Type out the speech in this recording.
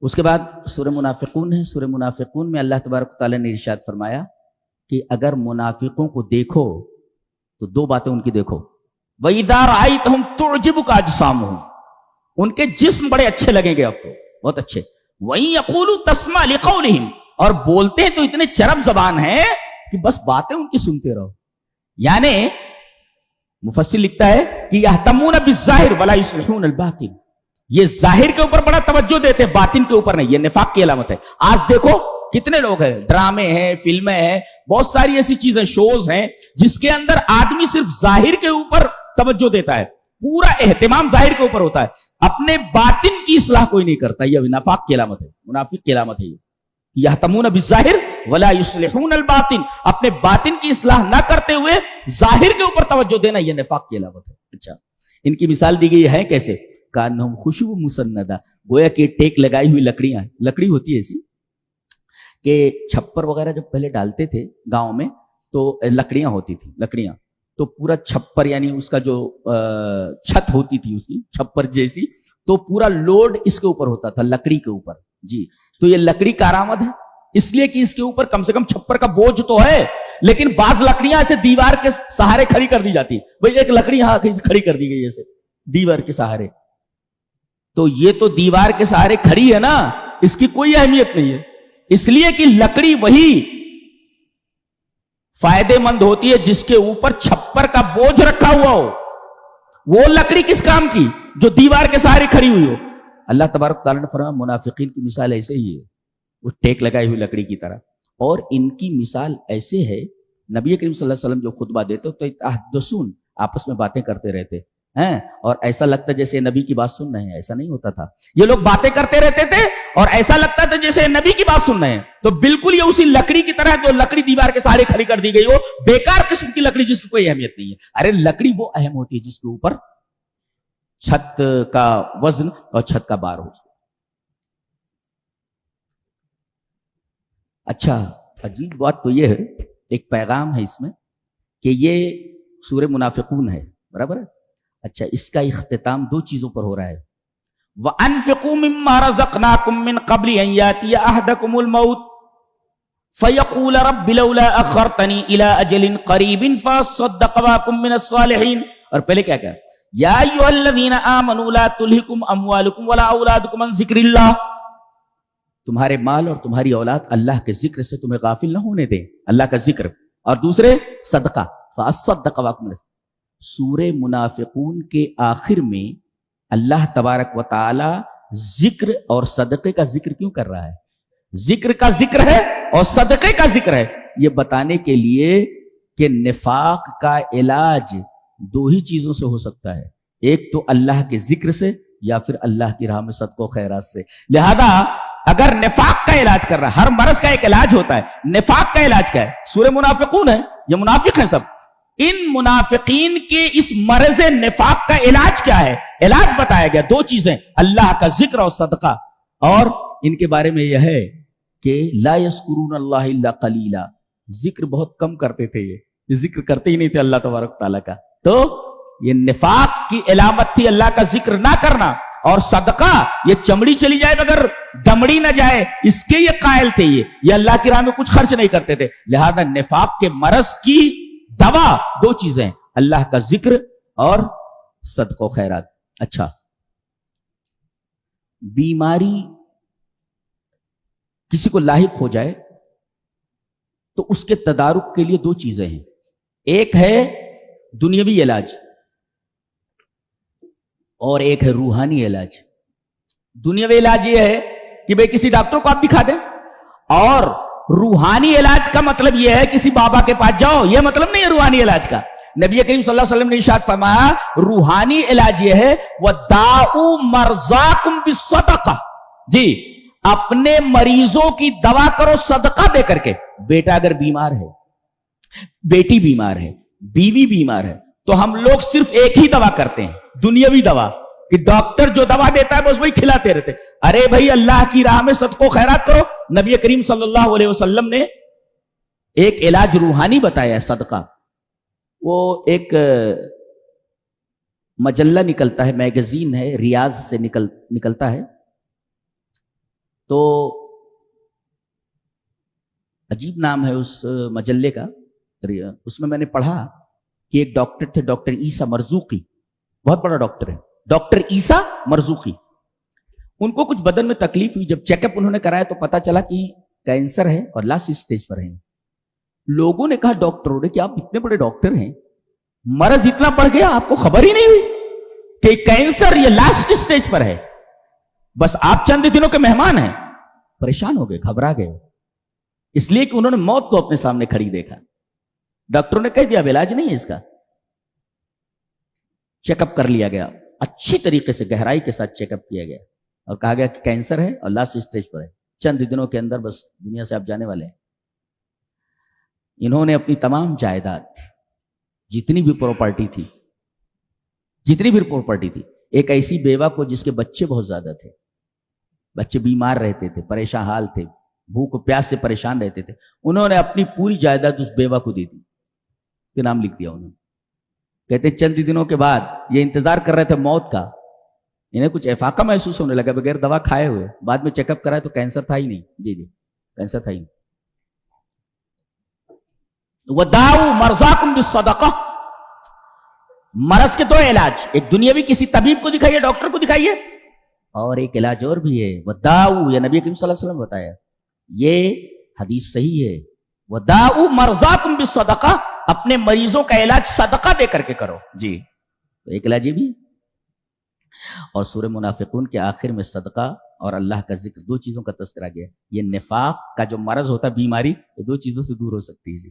اس کے بعد سورہ منافقون ہے. سورہ منافقون میں اللہ تبارک و تعالیٰ نے ارشاد فرمایا کہ اگر منافقوں کو دیکھو تو دو باتیں ان کی دیکھو. وَإِذَا رَأَيْتَهُمْ تُعْجِبُكَ أَجْسَامُهُمْ، ان کے جسم بڑے اچھے لگیں گے آپ کو، بہت اچھے. وَإِن يَقُولُوا تَسْمَعْ لِقَوْلِهِمْ، اور بولتے ہیں تو اتنے چرب زبان ہیں کہ بس باتیں ان کی سنتے رہو. یعنی مفسر لکھتا ہے کہ يَهْتَمُونَ بِالظَّاهِرِ وَلَا يُصْلِحُونَ الْبَاطِنَ، یہ ظاہر کے اوپر بڑا توجہ دیتے ہیں، باطن کے اوپر نہیں. یہ نفاق کی علامت ہے. آج دیکھو کتنے لوگ ہیں، ڈرامے ہیں، فلمیں ہیں، بہت ساری ایسی چیزیں، شوز ہیں جس کے اندر آدمی صرف ظاہر کے اوپر توجہ دیتا ہے، پورا اہتمام ظاہر کے اوپر ہوتا ہے، اپنے باطن کی اصلاح کوئی نہیں کرتا. یہ نفاق کی علامت ہے، منافق کی علامت ہے. یہ یہتمون بالظاہر ولا یصلحون الباطن، اپنے باطن کی اصلاح نہ کرتے ہوئے ظاہر کے اوپر توجہ دینا، یہ نفاق کی علامت ہے. اچھا، ان کی مثال دی گئی ہے کیسے؟ کانہم خشب مسندہ، گویا کہ ٹیک لگائی ہوئی لکڑیاں، لکڑی ہوتی ہے ایسی کہ چھپر وغیرہ جب پہلے ڈالتے تھے گاؤں میں تو لکڑیاں ہوتی تھی، لکڑیاں تو پورا چھپر، یعنی اس کا جو چھت ہوتی تھی اس کی چھپر جیسی، تو پورا لوڈ اس کے اوپر ہوتا تھا، لکڑی کے اوپر. جی، تو یہ لکڑی کارآمد ہے اس لیے کہ اس کے اوپر کم سے کم چھپر کا بوجھ تو ہے، لیکن بعض لکڑیاں ایسے دیوار کے سہارے کھڑی کر دی جاتی. بھئی ایک لکڑی یہاں کھڑی کر دی گئی ایسے دیوار کے سہارے، تو یہ تو دیوار کے سہارے کھڑی ہے نا، اس کی کوئی اہمیت نہیں ہے. اس لیے کہ لکڑی وہی فائدے مند ہوتی ہے جس کے اوپر چھپر کا بوجھ رکھا ہوا ہو. وہ لکڑی کس کام کی؟ جو دیوار کے سہارے کھڑی ہوئی ہو. اللہ تبارک تعالیٰ نے فرمایا منافقین کی مثال ایسے ہی ہے، وہ ٹیک لگائی ہوئی لکڑی کی طرح. اور ان کی مثال ایسے ہے، نبی کریم صلی اللہ علیہ وسلم جو خطبہ دیتے تو تحدثون، آپس میں باتیں کرتے رہتے ہیں، اور ایسا لگتا جیسے نبی کی بات سن رہے ہیں. ایسا نہیں ہوتا تھا، یہ لوگ باتیں کرتے رہتے تھے اور ایسا لگتا تھا جیسے نبی کی بات سن رہے ہیں. تو بالکل یہ اسی لکڑی کی طرح جو لکڑی دیوار کے سہارے کھڑی کر دی گئی ہو، بیکار قسم کی لکڑی جس کی کوئی اہمیت نہیں ہے. ارے لکڑی وہ اہم ہوتی ہے جس کے اوپر چھت کا وزن اور چھت کا بار ہو. اچھا، عجیب بات تو یہ ہے، ایک پیغام ہے اس میں کہ یہ سورہ منافقون ہے، برابر ہے. اچھا، اس کا اختتام دو چیزوں پر ہو رہا ہے. وَأَنفِقُوا مِمَّا رَزَقْنَاكُم مِّن قَبْلِ أَن يَأْتِيَ أَحَدَكُمُ الْمَوْتُ فَيَقُولَ رَبِّ لَوْلَا أَخَّرْتَنِي إِلَىٰ أَجَلٍ قَرِيبٍ فَأَصَّدَّقَ وَأَكُن مِّنَ الصَّالِحِينَ. اور پہلے کیا کہا؟ یا ایھا الذین آمنوا لا تلھکم اموالکم ولا اولادکم عن ذکر اللہ، تمہارے مال اور تمہاری اولاد اللہ کے ذکر سے تمہیں غافل نہ ہونے دیں، اللہ کا ذکر. اور دوسرے صدقہ، فاصدق واکم. سورہ منافقون کے آخر میں اللہ تبارک و تعالی ذکر اور صدقے کا ذکر کیوں کر رہا ہے؟ ذکر کا ذکر ہے اور صدقے کا ذکر ہے، یہ بتانے کے لیے کہ نفاق کا علاج دو ہی چیزوں سے ہو سکتا ہے، ایک تو اللہ کے ذکر سے یا پھر اللہ کی راہ میں صدقہ و خیرات سے. لہذا اگر نفاق کا علاج کر رہا ہے، ہر مرض کا ایک علاج ہوتا ہے، نفاق کا علاج کیا ہے؟ سورہ منافقون ہے، یہ منافق ہیں سب. ان منافقین کے اس مرض نفاق کا علاج کیا ہے؟ علاج بتایا گیا، دو چیزیں، اللہ کا ذکر اور صدقہ. اور ان کے بارے میں یہ ہے کہ لا یذکرون اللہ الا قلیلا، ذکر بہت کم کرتے تھے، یہ ذکر کرتے ہی نہیں تھے اللہ تبارک تعالیٰ کا. تو یہ نفاق کی علامت تھی اللہ کا ذکر نہ کرنا. اور صدقہ، یہ چمڑی چلی جائے مگر دمڑی نہ جائے، اس کے یہ قائل تھے، یہ اللہ کی راہ میں کچھ خرچ نہیں کرتے تھے. لہذا نفاق کے مرض کی دوا دو چیزیں، اللہ کا ذکر اور صدقہ و خیرات. اچھا، بیماری کسی کو لاحق ہو جائے تو اس کے تدارک کے لیے دو چیزیں ہیں، ایک ہے دنیاوی علاج اور ایک ہے روحانی علاج. دنیاوی علاج یہ ہے کہ بھئی کسی ڈاکٹر کو آپ دکھا دیں، اور روحانی علاج کا مطلب یہ ہے کسی بابا کے پاس جاؤ، یہ مطلب نہیں ہے روحانی علاج کا. نبی کریم صلی اللہ علیہ وسلم نے ارشاد فرمایا روحانی علاج یہ ہے وَدَاءُ مَرْضَاكُمْ بِالصَّدَقَةِ، جی اپنے مریضوں کی دوا کرو صدقہ دے کر کے. بیٹا اگر بیمار ہے، بیٹی بیمار ہے، بیوی بیمار ہے، تو ہم لوگ صرف ایک ہی دوا کرتے ہیں، دنیاوی دوا، کہ ڈاکٹر جو دوا دیتا ہے بس وہی کھلاتے رہتے. ارے بھائی اللہ کی راہ میں صدقہ و خیرات کرو. نبی کریم صلی اللہ علیہ وسلم نے ایک علاج روحانی بتایا ہے، صدقہ. وہ ایک مجلہ نکلتا ہے، میگزین ہے، ریاض سے نکلتا ہے، تو عجیب نام ہے اس مجلے کا، اس میں نے پڑھا کہ ایک ڈاکٹر تھے، ڈاکٹر عیسیٰ مرزوقی، بہت بڑا ڈاکٹر ہے، ڈاکٹر عیسیٰ مرزوقی. ان کو کچھ بدن میں تکلیف ہوئی، جب چیک اپ انہوں نے کرایا تو پتا چلا کہ کینسر ہے اور لاسٹ اسٹیج پر ہے. لوگوں نے کہا ڈاکٹروں نے کہ آپ اتنے بڑے ڈاکٹر ہیں، مرض اتنا بڑھ گیا آپ کو خبر ہی نہیں ہوئی کہ کینسر یہ لاسٹ اسٹیج پر ہے، بس آپ چند دنوں کے مہمان ہیں. پریشان ہو گئے، گھبرا گئے، اس لیے کہ انہوں نے موت کو اپنے سامنے کھڑی دیکھا. ڈاکٹروں نے کہہ دیا اب علاج نہیں ہے اس کا. چیک اپ کر لیا گیا، اچھی طریقے سے گہرائی کے ساتھ چیک اپ کیا گیا اور کہا گیا کہ کینسر ہے اور لاسٹ اسٹیج پر ہے، چند دنوں کے اندر بس دنیا سے آپ جانے والے ہیں. انہوں نے اپنی تمام جائیداد، جتنی بھی پراپرٹی تھی، ایک ایسی بیوہ کو جس کے بچے بہت زیادہ تھے، بچے بیمار رہتے تھے، پریشان حال تھے، بھوک پیاس سے پریشان رہتے تھے، انہوں نے اپنی پوری جائیداد اس بیوہ کو دے دی، کے نام لکھ دیا. انہوں نے کہتے ہیں چند دنوں کے بعد یہ انتظار کر رہے تھے موت کا، انہیں کچھ افاقہ محسوس ہونے لگا بغیر دوا کھائے ہوئے. بعد میں چیک اپ کرا تو کینسر تھا ہی نہیں. جی کینسر تھا ہی نہیں. وَدَاوُوا مَرْضَاكُمْ بِالصَّدَقَةِ، مرض کے دو علاج، ایک دنیاوی کسی طبیب کو دکھائیے، ڈاکٹر کو دکھائیے، اور ایک علاج اور بھی ہے وَدَاوُوا، یہ نبی کریم صلی اللہ علیہ وسلم بتایا، یہ حدیث صحیح ہے. وَدَاوُوا مَرْضَاكُمْ بِالصَّدَقَةِ، اپنے مریضوں کا علاج صدقہ دے کر کے کرو. جی تو ایک علاج یہ بھی. اور سورہ منافقون کے آخر میں صدقہ اور اللہ کا ذکر، دو چیزوں کا تذکرہ گیا. یہ نفاق کا جو مرض ہوتا ہے، بیماری، یہ دو چیزوں سے دور ہو سکتی ہے.